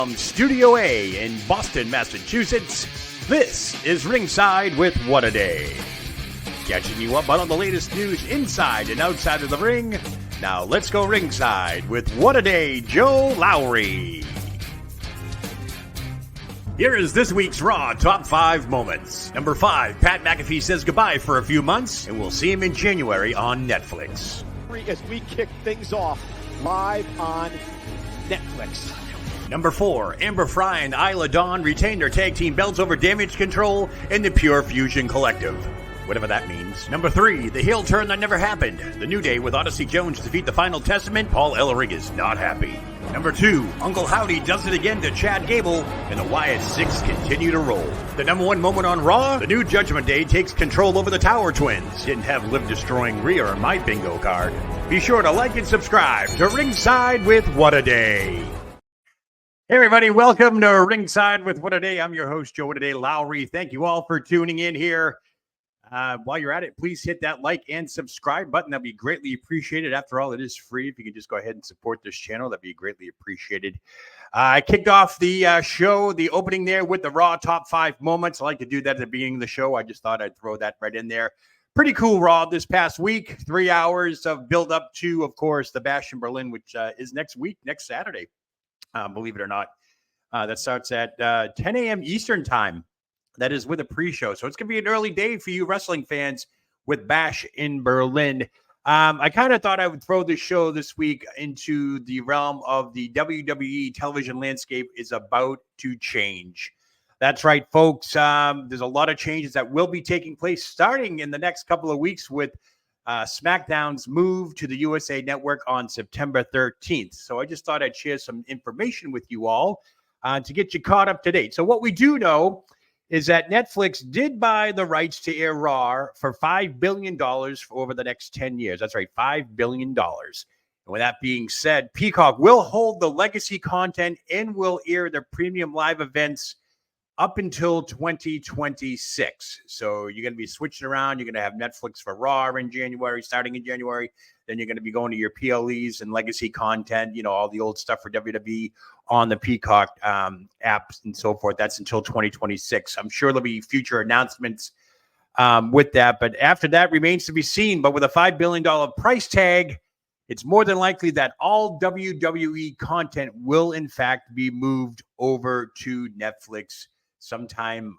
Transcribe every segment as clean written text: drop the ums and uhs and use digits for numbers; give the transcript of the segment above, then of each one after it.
From Studio A in Boston, Massachusetts, this is Ringside with What a Day. Catching you up on all the latest news inside and outside of the ring. Now let's go ringside with What a Day, Joe Lowry. Here is this week's Raw Top 5 Moments. Number 5, Pat McAfee says goodbye for a few months, and we'll see him in January on Netflix. As we kick things off live on Netflix. Number 4, Amber Fry and Isla Dawn retain their tag team belts over Damage Control and the Pure Fusion Collective. Whatever that means. Number 3, the heel turn that never happened. The New Day with Odyssey Jones defeat the Final Testament. Paul Ellering is not happy. Number 2, Uncle Howdy does it again to Chad Gable, and the Wyatt Six continue to roll. The number 1 moment on Raw, the new Judgment Day takes control over the Tower Twins. Didn't have Liv-destroying Rhea on my bingo card. Be sure to like and subscribe to Ringside with What a Day. Hey everybody, welcome to Ringside with What a Day. I'm your host, Joe What a Day Lowry. Thank you all for tuning in here. While you're at it, please hit that like and subscribe button. That'd be greatly appreciated. After all, it is free. If you could just go ahead and support this channel, that'd be greatly appreciated. I kicked off the show, the opening there with the Raw Top 5 Moments. I like to do that at the beginning of the show. I just thought I'd throw that right in there. Pretty cool Raw this past week. 3 hours of build up to, of course, the Bash in Berlin, which is next week, next Saturday. Believe it or not. That starts at 10 a.m. Eastern time. That is with a pre-show. So it's going to be an early day for you wrestling fans with Bash in Berlin. I kind of thought I would throw this show this week into the realm of the WWE television landscape is about to change. That's right, folks. There's a lot of changes that will be taking place starting in the next couple of weeks with SmackDown's move to the USA Network on September 13th. So I just thought I'd share some information with you all to get you caught up to date. So what we do know is that Netflix did buy the rights to air Raw for $5 billion for over the next 10 years. That's right, $5 billion. And with that being said, Peacock will hold the legacy content and will air their premium live events up until 2026. So you're going to be switching around. You're going to have Netflix for Raw in January, starting in January. Then you're going to be going to your PLEs and legacy content, you know, all the old stuff for WWE on the Peacock apps and so forth. That's until 2026. I'm sure there'll be future announcements with that. But after that remains to be seen. But with a $5 billion price tag, it's more than likely that all WWE content will, in fact, be moved over to Netflix sometime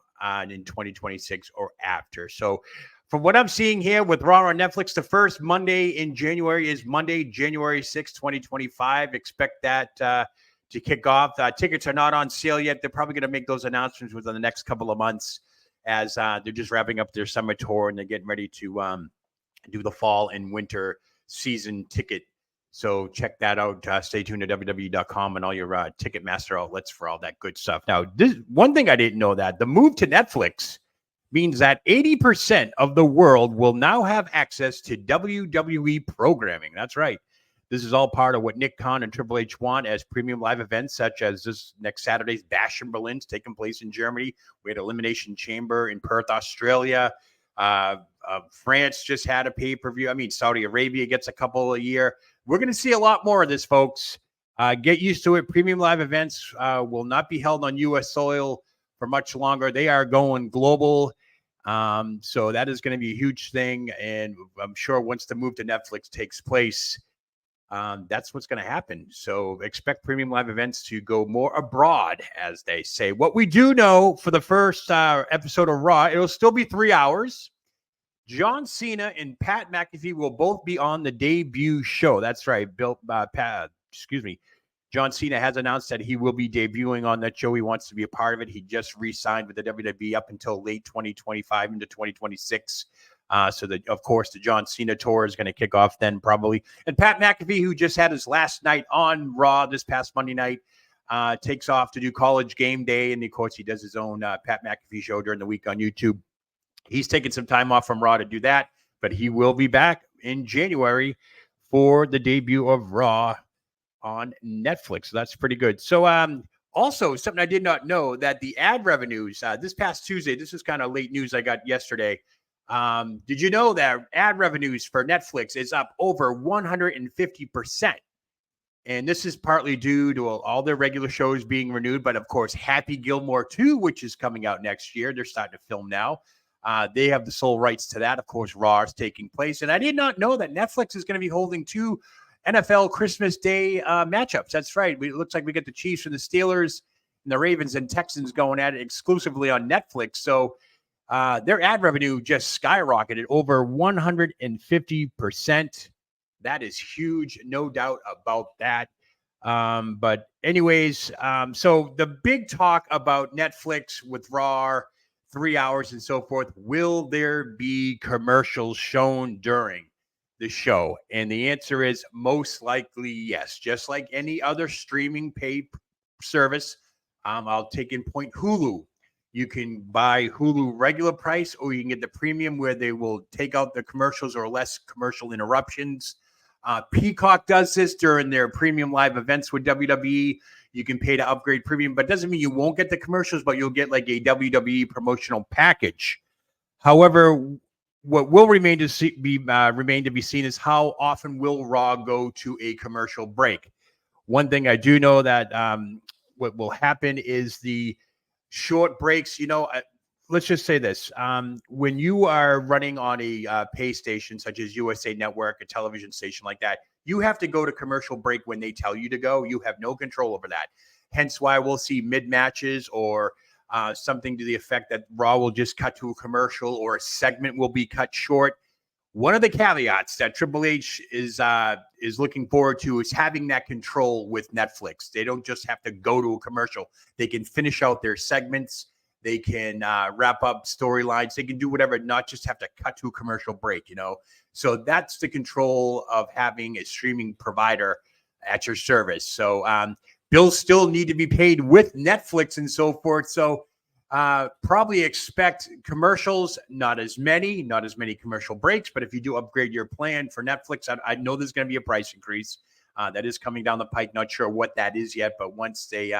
in 2026 or after. So from what I'm seeing here with Raw on Netflix, the first Monday in January is Monday, January 6, 2025. Expect that to kick off. Tickets are not on sale yet. They're probably going to make those announcements within the next couple of months as they're just wrapping up their summer tour and they're getting ready to do the fall and winter season ticket. So check that out. Stay tuned to WWE.com and all your Ticketmaster outlets for all that good stuff. Now, this one thing I didn't know, that the move to Netflix means that 80% of the world will now have access to WWE programming. That's right. This is all part of what Nick Khan and Triple H want as premium live events, such as this next Saturday's Bash in Berlin, taking place in Germany. We had Elimination Chamber in Perth, Australia. France just had a pay-per-view. I mean, Saudi Arabia gets a couple a year. We're going to see a lot more of this, folks. Get used to it. Premium live events will not be held on U.S. soil for much longer. They are going global. So that is going to be a huge thing. And I'm sure once the move to Netflix takes place, that's what's going to happen. So expect premium live events to go more abroad, as they say. What we do know for the first episode of Raw, it'll still be 3 hours. John Cena and Pat McAfee will both be on the debut show. That's right. John Cena has announced that he will be debuting on that show. He wants to be a part of it. He just re-signed with the WWE up until late 2025 into 2026. So, of course, the John Cena tour is going to kick off then probably. And Pat McAfee, who just had his last night on Raw this past Monday night, takes off to do College Game Day. And, of course, he does his own Pat McAfee show during the week on YouTube. He's taking some time off from Raw to do that, but he will be back in January for the debut of Raw on Netflix. So that's pretty good. So also something I did not know, that the ad revenues this past Tuesday, this is kind of late news I got yesterday. Did you know that ad revenues for Netflix is up over 150%? And this is partly due to all their regular shows being renewed, but of course, Happy Gilmore 2, which is coming out next year. They're starting to film now. They have the sole rights to that. Of course, Raw is taking place. And I did not know that Netflix is going to be holding 2 NFL Christmas Day matchups. That's right. It looks like we get the Chiefs and the Steelers and the Ravens and Texans going at it exclusively on Netflix. So their ad revenue just skyrocketed over 150%. That is huge. No doubt about that. But anyways, so the big talk about Netflix with Raw, 3 hours and so forth, will there be commercials shown during the show? And the answer is most likely yes. Just like any other streaming pay service, I'll take in point Hulu. You can buy Hulu regular price, or you can get the premium where they will take out the commercials or less commercial interruptions. Peacock does this during their premium live events with WWE. You can pay to upgrade premium, but doesn't mean you won't get the commercials, but you'll get like a WWE promotional package. However, what will remain to be seen is how often will Raw go to a commercial break. One thing I do know that what will happen is the short breaks. Let's just say this. When you are running on a pay station such as USA Network, a television station like that, you have to go to commercial break when they tell you to go. You have no control over that. Hence why we'll see mid-matches or something to the effect that Raw will just cut to a commercial or a segment will be cut short. One of the caveats that Triple H is looking forward to is having that control with Netflix. They don't just have to go to a commercial. They can finish out their segments. They can wrap up storylines. They can do whatever, not just have to cut to a commercial break, So that's the control of having a streaming provider at your service. So bills still need to be paid with Netflix and so forth. So probably expect commercials, not as many commercial breaks. But if you do upgrade your plan for Netflix, I know there's going to be a price increase that is coming down the pike. Not sure what that is yet, but once they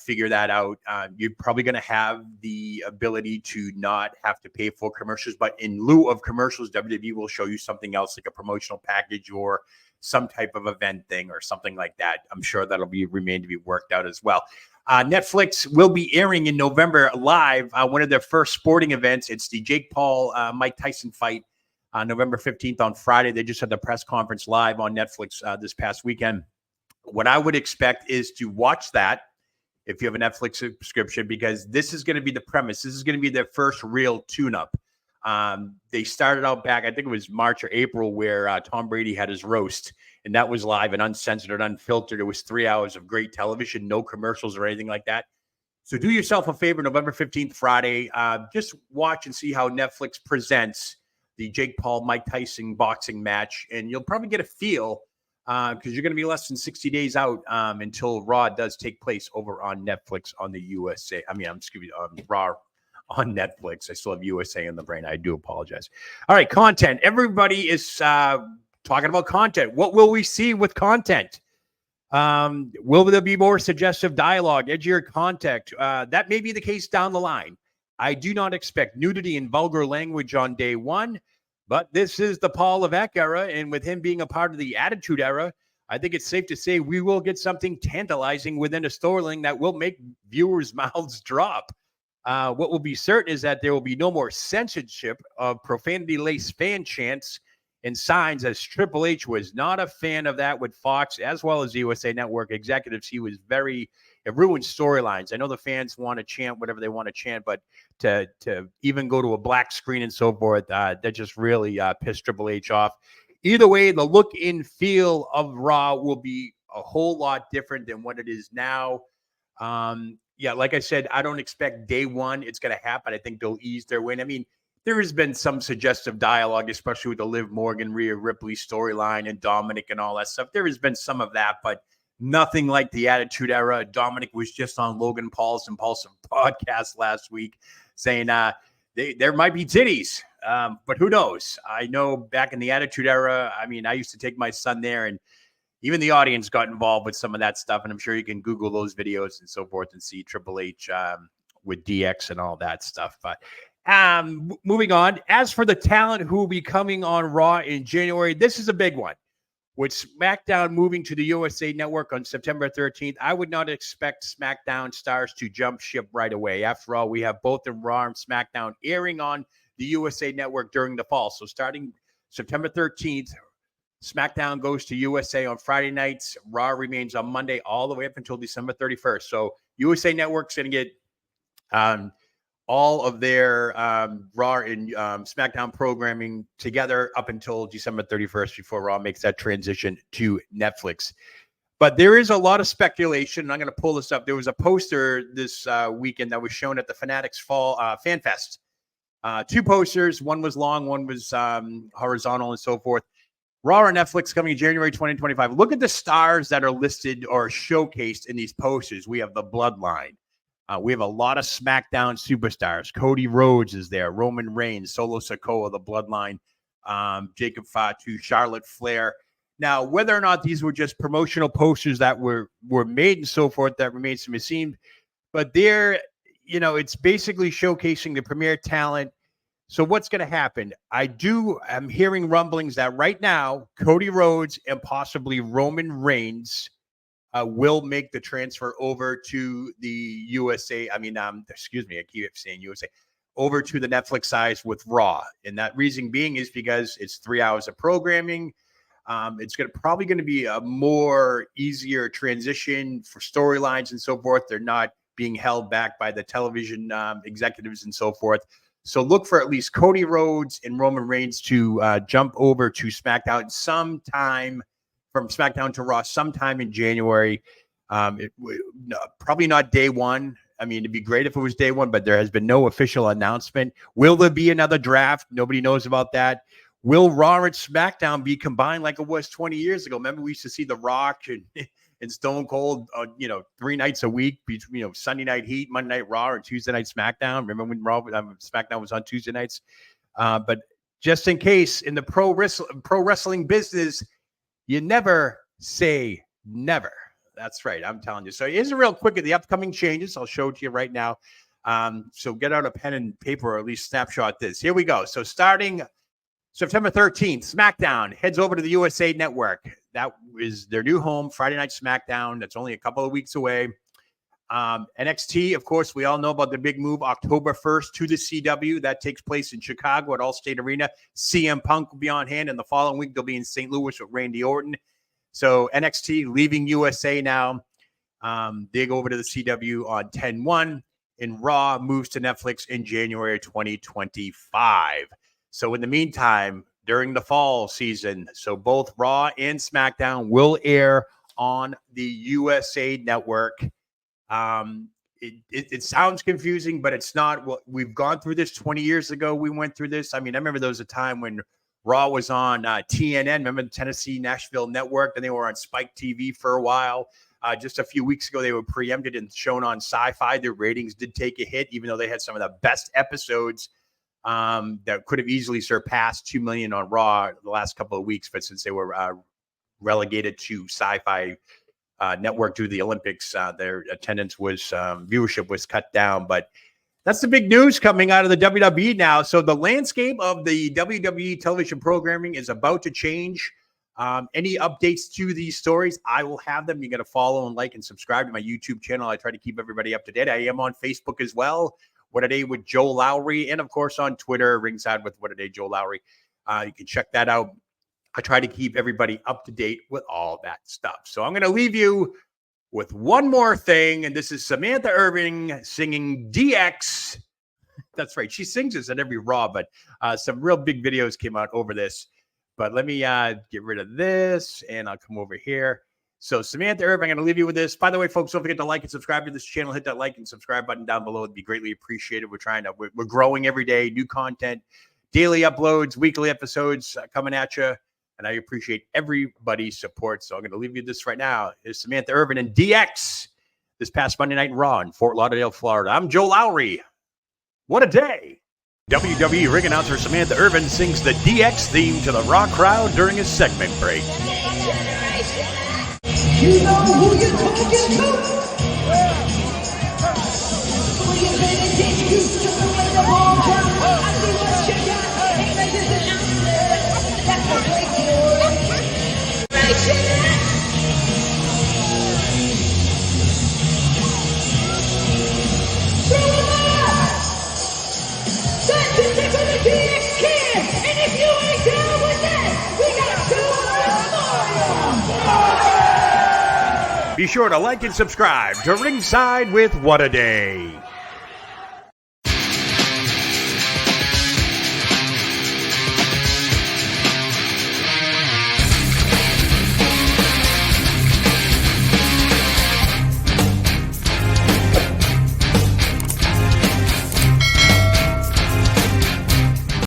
figure that out, you're probably going to have the ability to not have to pay for commercials. But in lieu of commercials, WWE will show you something else like a promotional package or some type of event thing or something like that. I'm sure that'll remain to be worked out as well. Netflix will be airing in November live one of their first sporting events. It's the Jake Paul, Mike Tyson fight on November 15th on Friday. They just had the press conference live on Netflix this past weekend. What I would expect is to watch that if you have a Netflix subscription, because this is going to be the premise. This is going to be their first real tune-up. They started out back, I think it was March or April, where Tom Brady had his roast, and that was live and uncensored and unfiltered. It was 3 hours of great television, no commercials or anything like that. So do yourself a favor, November 15th, Friday, just watch and see how Netflix presents the Jake Paul, Mike Tyson boxing match, and you'll probably get a feel because you're going to be less than 60 days out until Raw does take place over on Netflix on the USA. Raw on Netflix. I still have USA in the brain. I do apologize. All right, content. Everybody is talking about content. What will we see with content? Will there be more suggestive dialogue, edgier content? That may be the case down the line. I do not expect nudity and vulgar language on day one. But this is the Paul Levesque era, and with him being a part of the Attitude Era, I think it's safe to say we will get something tantalizing within a storyline that will make viewers' mouths drop. What will be certain is that there will be no more censorship of profanity-laced fan chants and signs, as Triple H was not a fan of that with Fox as well as USA Network executives. He was it ruined storylines. I know the fans want to chant whatever they want to chant, but to even go to a black screen and so forth, that just really pissed Triple H off. Either way, the look and feel of Raw will be a whole lot different than what it is now. Like I said, I don't expect day one it's going to happen. I think they'll ease their way. I mean, there has been some suggestive dialogue, especially with the Liv Morgan, Rhea Ripley storyline and Dominic and all that stuff. There has been some of that, but nothing like the Attitude Era. Dominic was just on Logan Paul's Impulsive podcast last week saying there might be titties, but who knows? I know back in the Attitude Era, I mean, I used to take my son there, and even the audience got involved with some of that stuff, and I'm sure you can Google those videos and so forth and see Triple H with DX and all that stuff. But moving on, as for the talent who will be coming on Raw in January, this is a big one. With SmackDown moving to the USA Network on September 13th, I would not expect SmackDown stars to jump ship right away. After all, we have both the Raw and SmackDown airing on the USA Network during the fall. So starting September 13th, SmackDown goes to USA on Friday nights. Raw remains on Monday all the way up until December 31st. So USA Network's going to get all of their Raw and SmackDown programming together up until December 31st before Raw makes that transition to Netflix. But there is a lot of speculation, and I'm going to pull this up. There was a poster this weekend that was shown at the Fanatics Fall Fan Fest. 2 posters. One was long, one was horizontal and so forth. Raw on Netflix coming January 2025. Look at the stars that are listed or showcased in these posters. We have the Bloodline. We have a lot of SmackDown superstars. Cody Rhodes is there. Roman Reigns, Solo Sikoa, the Bloodline, Jacob Fatu, Charlotte Flair. Now, whether or not these were just promotional posters that were made and so forth, that remains to be seen. But they're, it's basically showcasing the premier talent. So what's going to happen? I'm hearing rumblings that right now, Cody Rhodes and possibly Roman Reigns will make the transfer over to the USA. I keep saying USA. Over to the Netflix side with Raw. And that reason being is because it's 3 hours of programming. It's probably going to be a more easier transition for storylines and so forth. They're not being held back by the television executives and so forth. So look for at least Cody Rhodes and Roman Reigns to jump over to SmackDown sometime, from SmackDown to Raw sometime in January. Probably not day one. I mean, it'd be great if it was day one, but there has been no official announcement. Will there be another draft? Nobody knows about that. Will Raw and SmackDown be combined like it was 20 years ago? Remember, we used to see The Rock and Stone Cold, 3 nights a week, between Sunday Night Heat, Monday Night Raw, and Tuesday Night SmackDown. Remember when SmackDown was on Tuesday nights? But just in case, in the pro wrestling business, you never say never. That's right. I'm telling you. So here's a real quick of the upcoming changes. I'll show it to you right now. So get out a pen and paper, or at least snapshot this. Here we go. So starting September 13th, SmackDown heads over to the USA Network. That is their new home, Friday Night SmackDown. That's only a couple of weeks away. NXT, of course, we all know about the big move October 1st to the CW. That takes place in Chicago at Allstate Arena. CM Punk will be on hand, and the following week they'll be in St. Louis with Randy Orton. So NXT leaving USA now. They go over to the CW on 10/1, and Raw moves to Netflix in January 2025. So in the meantime, during the fall season, so both Raw and SmackDown will air on the USA Network. It sounds confusing, but it's not. Well, we've gone through this 20 years ago. We went through this. I mean, I remember there was a time when Raw was on TNN. Remember the Tennessee Nashville Network? Then they were on Spike TV for a while. Just a few weeks ago, they were preempted and shown on Sci-Fi. Their ratings did take a hit, even though they had some of the best episodes that could have easily surpassed 2 million on Raw the last couple of weeks. But since they were relegated to Sci-Fi network due to the Olympics, their attendance was viewership was cut down. But that's the big news coming out of the WWE now. So the landscape of the WWE television programming is about to change. Any updates to these stories, I will have them. You got to follow and like and subscribe to my YouTube channel. I try to keep everybody up to date. I am on Facebook as well. What a Day with Joe Lowry, and of course on Twitter, ringside with What a Day Joe Lowry. You can check that out. I try to keep everybody up to date with all that stuff. So I'm going to leave you with one more thing, and this is Samantha Irvin singing DX. That's right. She sings this at every Raw, but some real big videos came out over this. But let me get rid of this, and I'll come over here. So Samantha Irvin, I'm going to leave you with this. By the way, folks, don't forget to like and subscribe to this channel. Hit that like and subscribe button down below. It'd be greatly appreciated. We're growing every day, new content, daily uploads, weekly episodes coming at you. And I appreciate everybody's support. So I'm going to leave you this right now. It's Samantha Irvin and DX this past Monday Night Raw in Fort Lauderdale, Florida. I'm Joe Lowry. What a day. WWE ring announcer Samantha Irvin sings the DX theme to the Raw crowd during his segment break. You know who you're talking to? Be sure to like and subscribe to Ringside with What a Day.